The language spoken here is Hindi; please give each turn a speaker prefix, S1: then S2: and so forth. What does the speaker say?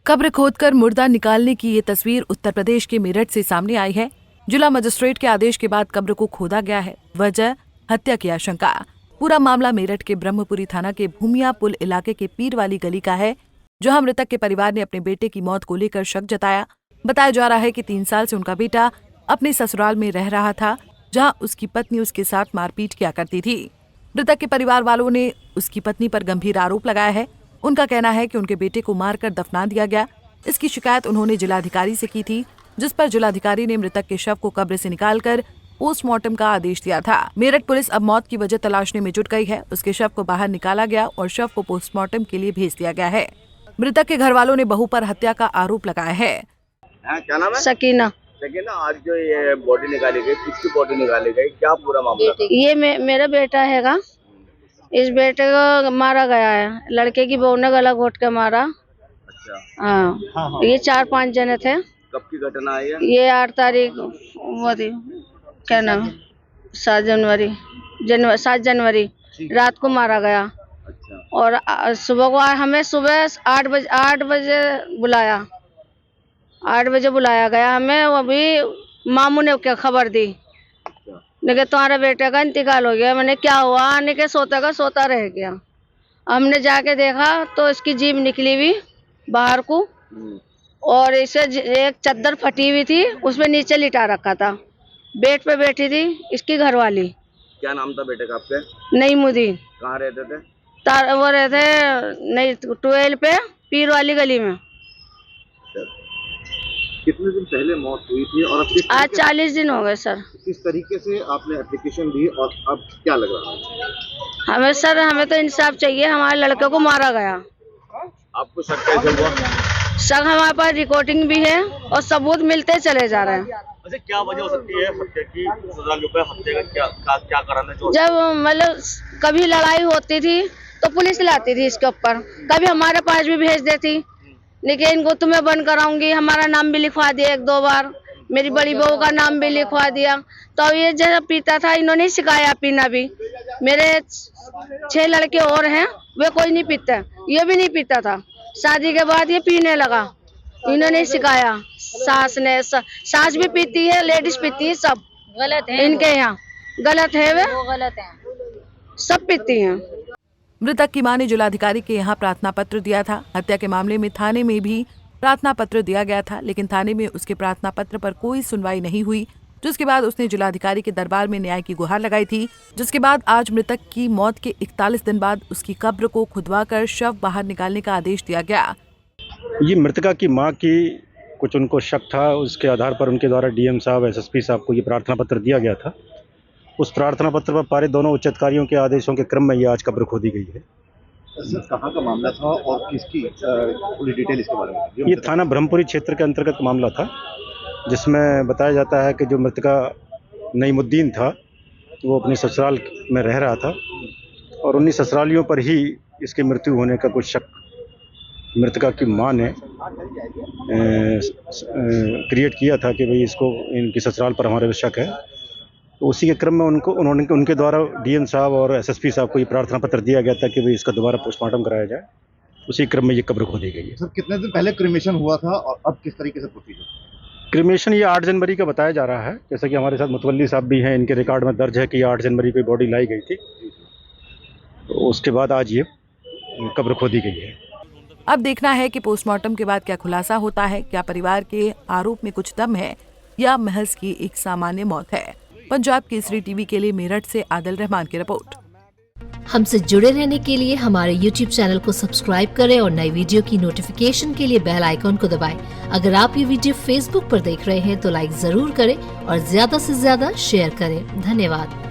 S1: कब्र खोदकर मुर्दा निकालने की ये तस्वीर उत्तर प्रदेश के मेरठ से सामने आई है। जिला मजिस्ट्रेट के आदेश के बाद कब्र को खोदा गया है। वजह हत्या की आशंका। पूरा मामला मेरठ के ब्रह्मपुरी थाना के भूमिया पुल इलाके के पीर वाली गली का है, जहां मृतक के परिवार ने अपने बेटे की मौत को लेकर शक जताया। बताया जा रहा है कि 3 साल से उनका बेटा अपने ससुराल में रह रहा था, जहां उसकी पत्नी उसके साथ मारपीट किया करती थी। मृतक के परिवार वालों ने उसकी पत्नी पर गंभीर आरोप लगाया है। उनका कहना है कि उनके बेटे को मारकर दफना दिया गया। इसकी शिकायत उन्होंने जिलाधिकारी से की थी, जिस पर जिलाधिकारी ने मृतक के शव को कब्र से निकालकर पोस्टमार्टम का आदेश दिया था। मेरठ पुलिस अब मौत की वजह तलाशने में जुट गई है। उसके शव को बाहर निकाला गया और शव को पोस्टमार्टम के लिए भेज दिया गया है। मृतक के घर वालों ने बहू पर हत्या का आरोप लगाया है।
S2: क्या नाम है?
S3: सकीना।
S2: सकीना, आज जो ये बॉडी निकाली गई, किसकी बॉडी निकाली गई, क्या पूरा मामला था?
S3: ये मेरा बेटा हैगा। इस बेटे को मारा गया है। लड़के की बहू ने गला घोट के मारा।
S2: अच्छा।
S3: हाँ। ये 4-5 जने थे।
S2: कब की घटना है
S3: ये 8 तारीख वो थी, क्या नाम है, 7 जनवरी रात को मारा गया।
S2: अच्छा।
S3: और सुबह को हमें सुबह 8 बजे बुलाया। 8 बजे बुलाया गया हमें। अभी मामू ने क्या खबर दी, लेकिन तुम्हारे बेटे का इंतकाल हो गया। मैंने क्या हुआ, ने सोता का सोता रह गया। हमने जाके देखा तो इसकी जीभ निकली हुई बाहर को, और इसे एक चादर फटी हुई थी, उसमें नीचे लिटा रखा था। बेड पे बैठी थी इसकी घरवाली।
S2: क्या नाम था बेटे का आपके?
S3: नईमुद्दीन।
S2: कहाँ रहते थे?
S3: वो रहते नई 12 पे पीर वाली गली में।
S2: कितने दिन पहले मौत हुई थी और अब
S3: आज 40 दिन हो गए सर।
S2: किस तरीके से आपने एप्लीकेशन दी और अब क्या लग रहा है?
S3: हमें तो इंसाफ चाहिए। हमारे लड़के को मारा गया।
S2: आपको शक कैसे हुआ?
S3: शक हमारे पास रिकॉर्डिंग भी है और सबूत मिलते चले जा रहे हैं।
S2: अच्छा, क्या वजह हो सकती है हत्या की? हत्या का क्या कारण है?
S3: जब मतलब कभी लड़ाई होती थी तो पुलिस लाती थी इसके ऊपर, कभी हमारे पास भी भेज देती। लेकिन इनको तुम्हें बंद कराऊंगी, हमारा नाम भी लिखवा दिया 1-2 बार, मेरी बड़ी बहू का नाम भी लिखवा दिया। तो ये जब पीता था, इन्होंने सिखाया पीना भी। मेरे 6 लड़के और हैं, वे कोई नहीं पीता, ये भी नहीं पीता था। शादी के बाद ये पीने लगा, इन्होंने सिखाया। सास भी पीती है, लेडीज पीती है, सब गलत है। इनके यहाँ गलत है, वे गलत है, सब पीती हैं।
S1: मृतक की मां ने जिलाधिकारी के यहाँ प्रार्थना पत्र दिया था। हत्या के मामले में थाने में भी प्रार्थना पत्र दिया गया था, लेकिन थाने में उसके प्रार्थना पत्र पर कोई सुनवाई नहीं हुई, जिसके बाद उसने जिलाधिकारी के दरबार में न्याय की गुहार लगाई थी। जिसके बाद आज मृतक की मौत के 41 दिन बाद उसकी कब्र को खुदवाकर शव बाहर निकालने का आदेश दिया गया।
S4: ये मृतका की मां की कुछ उनको शक था, उसके आधार पर उनके द्वारा डीएम साहब, एसएसपी साहब को ये प्रार्थना पत्र दिया गया था। उस प्रार्थना पत्र पर पारित दोनों उच्च अधिकारियों के आदेशों के क्रम में ये आज कब्र खोदी गई है।
S2: सर, कहाँ का मामला था और किसकी पूरी डिटेल इसके बारे में?
S4: ये थाना ब्रह्मपुरी क्षेत्र के अंतर्गत मामला था, जिसमें बताया जाता है कि जो मृतका नईमुद्दीन था वो अपने ससुराल में रह रहा था और उन्हीं ससुरालियों पर ही इसकी मृत्यु होने का कुछ शक मृतका की मां ने क्रिएट किया था कि भाई इसको इनकी ससुराल पर हमारे शक है। तो उसी के क्रम में उनके द्वारा डीएम साहब और एसएसपी साहब को ये प्रार्थना पत्र दिया गया था कि भाई इसका दोबारा पोस्टमार्टम कराया जाए। उसी क्रम में ये कब्र खोदी गई है।
S2: सर, कितने दिन पहले क्रिमेशन हुआ था और अब किस तरीके से प्रोसीजर?
S4: क्रिमेशन ये 8 जनवरी का बताया जा रहा है। जैसा कि हमारे साथ मुतवल्ली साहब भी हैं, इनके रिकॉर्ड में दर्ज है कि 8 जनवरी को बॉडी लाई गई थी। तो उसके बाद आज ये कब्र खोदी गई है।
S1: अब देखना है कि पोस्टमार्टम के बाद क्या खुलासा होता है। क्या परिवार के आरोप में कुछ दम है या महज की एक सामान्य मौत है। पंजाब केसरी टीवी के लिए मेरठ से आदिल रहमान की रिपोर्ट।
S5: हमसे जुड़े रहने के लिए हमारे YouTube चैनल को सब्सक्राइब करें और नई वीडियो की नोटिफिकेशन के लिए बेल आइकॉन को दबाएं। अगर आप ये वीडियो Facebook पर देख रहे हैं तो लाइक जरूर करें और ज्यादा से ज्यादा शेयर करें। धन्यवाद।